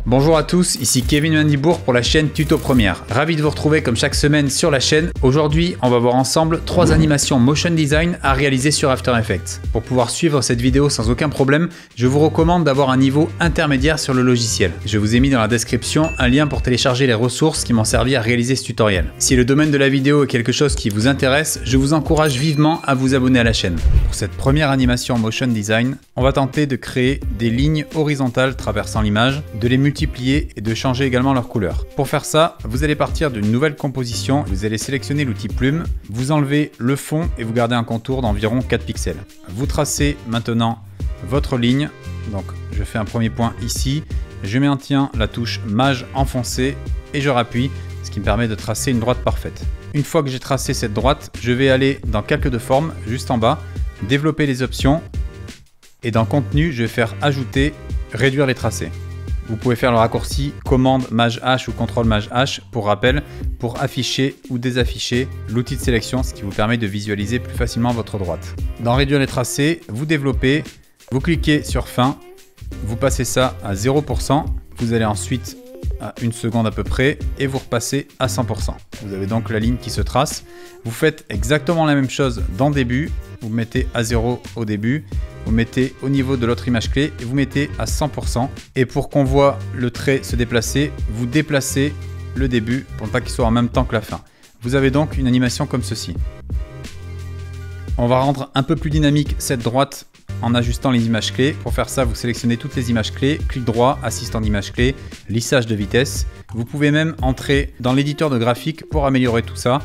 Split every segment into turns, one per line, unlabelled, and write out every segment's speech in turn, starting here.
Bonjour à tous, ici Kevin Mandibourg pour la chaîne Tuto Première. Ravi de vous retrouver comme chaque semaine sur la chaîne. Aujourd'hui, on va voir ensemble 3 animations motion design à réaliser sur After Effects. Pour pouvoir suivre cette vidéo sans aucun problème, je vous recommande d'avoir un niveau intermédiaire sur le logiciel. Je vous ai mis dans la description un lien pour télécharger les ressources qui m'ont servi à réaliser ce tutoriel. Si le domaine de la vidéo est quelque chose qui vous intéresse, je vous encourage vivement à vous abonner à la chaîne. Pour cette première animation motion design, on va tenter de créer des lignes horizontales traversant l'image, de les multiplier et de changer également leur couleur. Pour faire ça, vous allez partir d'une nouvelle composition, vous allez sélectionner l'outil plume, vous enlevez le fond et vous gardez un contour d'environ 4 pixels. Vous tracez maintenant votre ligne, donc je fais un premier point ici, je maintiens la touche Maj enfoncée et je rappuie, ce qui me permet de tracer une droite parfaite. Une fois que j'ai tracé cette droite, je vais aller dans calque de forme, juste en bas, développer les options et dans contenu, je vais faire ajouter, réduire les tracés. Vous pouvez faire le raccourci commande Maj H ou contrôle Maj H pour rappel, pour afficher ou désafficher l'outil de sélection, ce qui vous permet de visualiser plus facilement votre droite. Dans réduire les tracés, vous développez, vous cliquez sur fin, vous passez ça à 0%, vous allez ensuite à 1 seconde à peu près et vous repassez à 100%. Vous avez donc la ligne qui se trace. Vous faites exactement la même chose dans début, vous mettez à 0 au début, vous mettez au niveau de l'autre image clé et vous mettez à 100%. Et pour qu'on voit le trait se déplacer, vous déplacez le début pour ne pas qu'il soit en même temps que la fin. Vous avez donc une animation comme ceci. On va rendre un peu plus dynamique cette droite en ajustant les images clés. Pour faire ça, vous sélectionnez toutes les images clés, clic droit, assistant d'image clé, lissage de vitesse. Vous pouvez même entrer dans l'éditeur de graphique pour améliorer tout ça.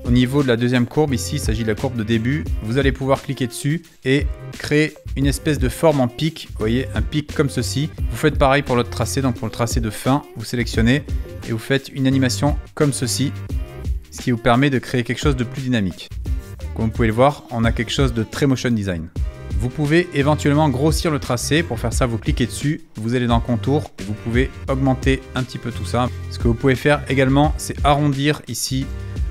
Au niveau de la deuxième courbe, ici il s'agit de la courbe de début, vous allez pouvoir cliquer dessus et créer une espèce de forme en pic, vous voyez, un pic comme ceci. Vous faites pareil pour l'autre tracé, donc pour le tracé de fin, vous sélectionnez et vous faites une animation comme ceci, ce qui vous permet de créer quelque chose de plus dynamique. Comme vous pouvez le voir, on a quelque chose de très motion design. Vous pouvez éventuellement grossir le tracé. Pour faire ça, vous cliquez dessus, vous allez dans contour et vous pouvez augmenter un petit peu tout ça. Ce que vous pouvez faire également, c'est arrondir ici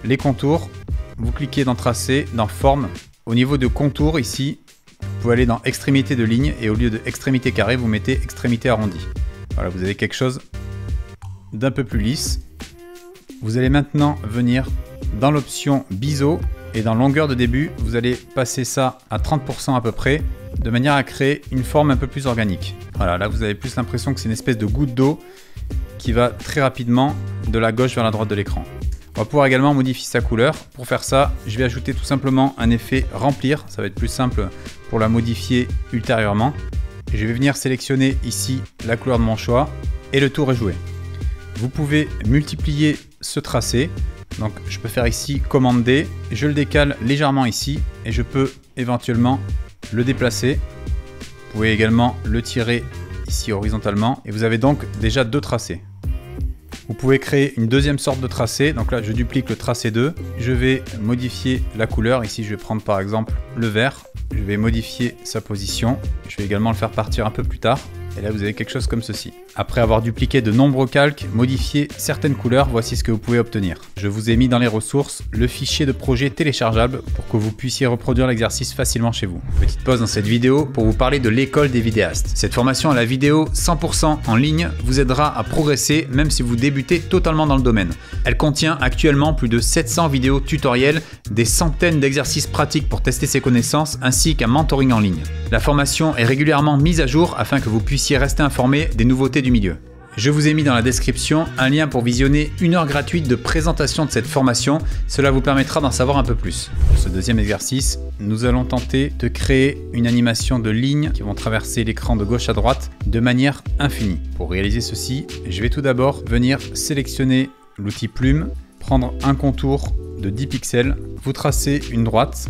les contours. Vous cliquez dans tracé, dans forme. Au niveau de contour ici, vous pouvez aller dans extrémité de ligne et au lieu de extrémité carrée, vous mettez extrémité arrondie. Voilà, vous avez quelque chose d'un peu plus lisse. Vous allez maintenant venir dans l'option biseau. Et dans longueur de début, vous allez passer ça à 30% à peu près, de manière à créer une forme un peu plus organique. Voilà, là vous avez plus l'impression que c'est une espèce de goutte d'eau qui va très rapidement de la gauche vers la droite de l'écran. On va pouvoir également modifier sa couleur. Pour faire ça, je vais ajouter tout simplement un effet remplir. Ça va être plus simple pour la modifier ultérieurement. Je vais venir sélectionner ici la couleur de mon choix et le tour est joué. Vous pouvez multiplier ce tracé. Donc je peux faire ici commande D, je le décale légèrement ici et je peux éventuellement le déplacer. Vous pouvez également le tirer ici horizontalement et vous avez donc déjà 2 tracés. Vous pouvez créer une deuxième sorte de tracé, donc là je duplique le tracé 2, je vais modifier la couleur, ici je vais prendre par exemple le vert, je vais modifier sa position, je vais également le faire partir un peu plus tard. Et là, vous avez quelque chose comme ceci. Après avoir dupliqué de nombreux calques, modifié certaines couleurs, voici ce que vous pouvez obtenir. Je vous ai mis dans les ressources le fichier de projet téléchargeable pour que vous puissiez reproduire l'exercice facilement chez vous. Petite pause dans cette vidéo pour vous parler de l'école des vidéastes. Cette formation à la vidéo 100% en ligne vous aidera à progresser même si vous débutez totalement dans le domaine. Elle contient actuellement plus de 700 vidéos tutoriels, des centaines d'exercices pratiques pour tester ses connaissances ainsi qu'un mentoring en ligne. La formation est régulièrement mise à jour afin que vous puissiez rester informé des nouveautés du milieu. Je vous ai mis dans la description un lien pour visionner 1 heure gratuite de présentation de cette formation. Cela vous permettra d'en savoir un peu plus. Pour ce deuxième exercice, nous allons tenter de créer une animation de lignes qui vont traverser l'écran de gauche à droite de manière infinie. Pour réaliser ceci, je vais tout d'abord venir sélectionner l'outil plume, prendre un contour de 10 pixels, vous tracez une droite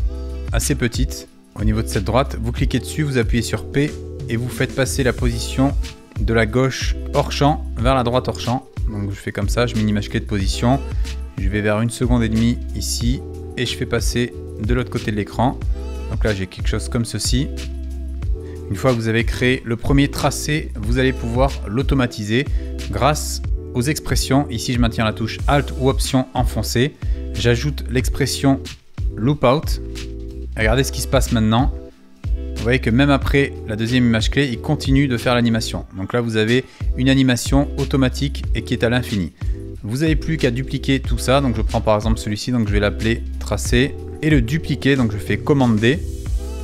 assez petite. Au niveau de cette droite, vous cliquez dessus, vous appuyez sur P et vous faites passer la position de la gauche hors champ vers la droite hors champ. Donc je fais comme ça, je mets une image clé de position, je vais vers 1 seconde et demie ici et je fais passer de l'autre côté de l'écran. Donc là j'ai quelque chose comme ceci. Une fois que vous avez créé le premier tracé, vous allez pouvoir l'automatiser grâce aux expressions. Ici je maintiens la touche Alt ou Option enfoncée, j'ajoute l'expression Loop Out. Regardez ce qui se passe maintenant. vous voyez que même après la deuxième image clé, il continue de faire l'animation. Donc là, vous avez une animation automatique et qui est à l'infini. Vous n'avez plus qu'à dupliquer tout ça. Donc je prends par exemple celui-ci, donc je vais l'appeler tracé et le dupliquer. Donc je fais commande D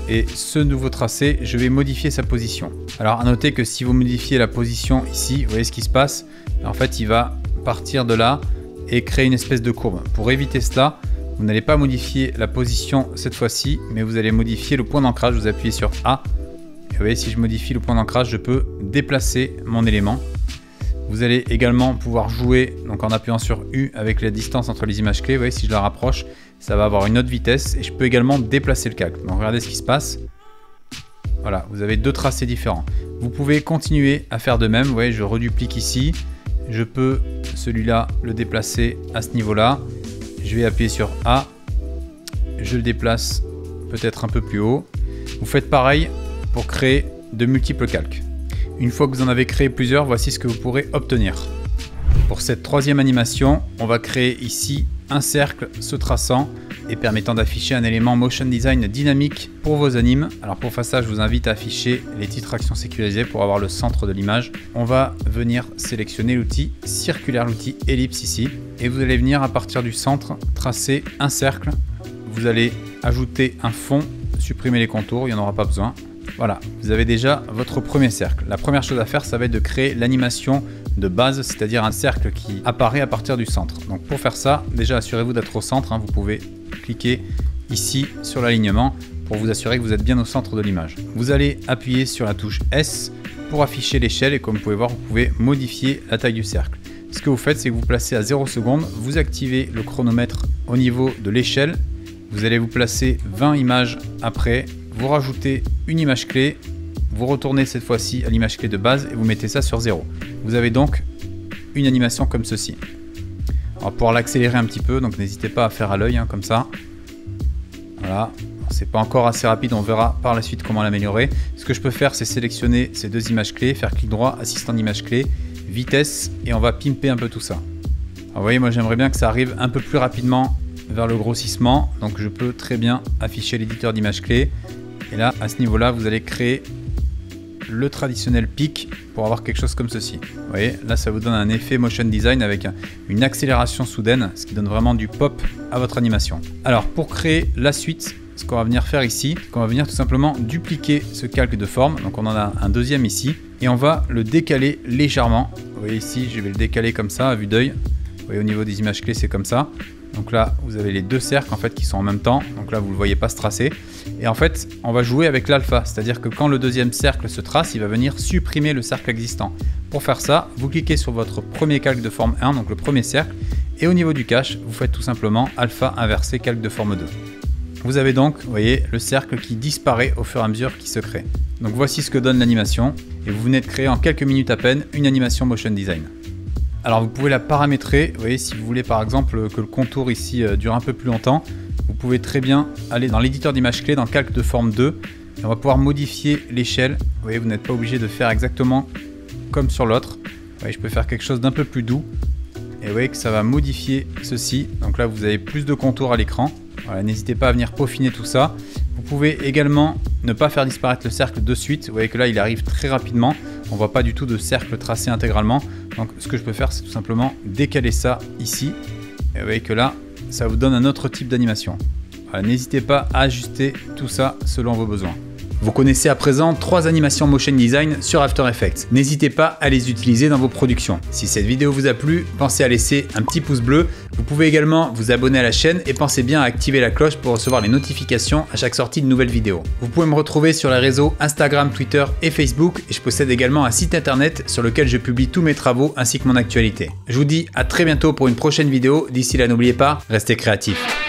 et ce nouveau tracé, je vais modifier sa position. Alors à noter que si vous modifiez la position ici, vous voyez ce qui se passe. En fait, il va partir de là et créer une espèce de courbe. Pour éviter cela, vous n'allez pas modifier la position cette fois-ci, mais vous allez modifier le point d'ancrage. Vous appuyez sur A. Et vous voyez, si je modifie le point d'ancrage, je peux déplacer mon élément. Vous allez également pouvoir jouer donc en appuyant sur U avec la distance entre les images clés. Vous voyez, si je la rapproche, ça va avoir une autre vitesse et je peux également déplacer le calque. Donc regardez ce qui se passe. Voilà, vous avez deux tracés différents. Vous pouvez continuer à faire de même. Vous voyez, je reduplique ici. Je peux celui-là le déplacer à ce niveau-là. Je vais appuyer sur A, je le déplace peut-être un peu plus haut. Vous faites pareil pour créer de multiples calques. Une fois que vous en avez créé plusieurs, voici ce que vous pourrez obtenir. Pour cette troisième animation, on va créer ici un cercle se traçant et permettant d'afficher un élément motion design dynamique pour vos animes. Alors pour faire ça, je vous invite à afficher les titres actions sécurisés pour avoir le centre de l'image. On va venir sélectionner l'outil circulaire, l'outil ellipse ici. Et vous allez venir à partir du centre, tracer un cercle. Vous allez ajouter un fond, supprimer les contours, il n'y en aura pas besoin. Voilà, vous avez déjà votre premier cercle. La première chose à faire, ça va être de créer l'animation de base, c'est-à-dire un cercle qui apparaît à partir du centre. Donc pour faire ça, déjà assurez-vous d'être au centre. Vous pouvez cliquer ici sur l'alignement pour vous assurer que vous êtes bien au centre de l'image. Vous allez appuyer sur la touche S pour afficher l'échelle et comme vous pouvez voir, vous pouvez modifier la taille du cercle. Ce que vous faites, c'est que vous placez à 0 secondes, vous activez le chronomètre au niveau de l'échelle, vous allez vous placer 20 images après, vous rajoutez une image clé, vous retournez cette fois-ci à l'image clé de base et vous mettez ça sur 0. Vous avez donc une animation comme ceci. On va pouvoir l'accélérer un petit peu, donc n'hésitez pas à faire à l'œil comme ça. Voilà, c'est pas encore assez rapide, on verra par la suite comment l'améliorer. Ce que je peux faire, c'est sélectionner ces deux images clés, faire clic droit, assistant d'image clé, vitesse, et on va pimper un peu tout ça. Alors, vous voyez, moi j'aimerais bien que ça arrive un peu plus rapidement vers le grossissement, donc je peux très bien afficher l'éditeur d'image clé. Et là, à ce niveau-là, vous allez créer le traditionnel pic pour avoir quelque chose comme ceci. Vous voyez, là, ça vous donne un effet motion design avec une accélération soudaine, ce qui donne vraiment du pop à votre animation. Alors, pour créer la suite, ce qu'on va venir faire ici, c'est qu'on va venir tout simplement dupliquer ce calque de forme. Donc, on en a un deuxième ici et on va le décaler légèrement. Vous voyez ici, je vais le décaler comme ça à vue d'œil. Vous voyez, au niveau des images clés, c'est comme ça. Donc là, vous avez les deux cercles en fait qui sont en même temps. Donc là, vous ne le voyez pas se tracer. Et en fait, on va jouer avec l'alpha. C'est-à-dire que quand le deuxième cercle se trace, il va venir supprimer le cercle existant. Pour faire ça, vous cliquez sur votre premier calque de forme 1, donc le premier cercle. Et au niveau du cache, vous faites tout simplement alpha inversé calque de forme 2. Vous avez donc, vous voyez, le cercle qui disparaît au fur et à mesure qu'il se crée. Donc voici ce que donne l'animation. Et vous venez de créer en quelques minutes à peine une animation motion design. Alors vous pouvez la paramétrer, vous voyez, si vous voulez par exemple que le contour ici dure un peu plus longtemps, vous pouvez très bien aller dans l'éditeur d'image clé, dans calque de forme 2, et on va pouvoir modifier l'échelle. Vous voyez, vous n'êtes pas obligé de faire exactement comme sur l'autre. Vous voyez, je peux faire quelque chose d'un peu plus doux, et vous voyez que ça va modifier ceci. Donc là, vous avez plus de contours à l'écran. Voilà, n'hésitez pas à venir peaufiner tout ça. Vous pouvez également ne pas faire disparaître le cercle de suite. Vous voyez que là, il arrive très rapidement. On ne voit pas du tout de cercle tracé intégralement. Donc ce que je peux faire, c'est tout simplement décaler ça ici. Et vous voyez que là, ça vous donne un autre type d'animation. Voilà, n'hésitez pas à ajuster tout ça selon vos besoins. Vous connaissez à présent 3 animations motion design sur After Effects. N'hésitez pas à les utiliser dans vos productions. Si cette vidéo vous a plu, pensez à laisser un petit pouce bleu. Vous pouvez également vous abonner à la chaîne et pensez bien à activer la cloche pour recevoir les notifications à chaque sortie de nouvelles vidéos. Vous pouvez me retrouver sur les réseaux Instagram, Twitter et Facebook et je possède également un site internet sur lequel je publie tous mes travaux ainsi que mon actualité. Je vous dis à très bientôt pour une prochaine vidéo. D'ici là, n'oubliez pas, restez créatifs.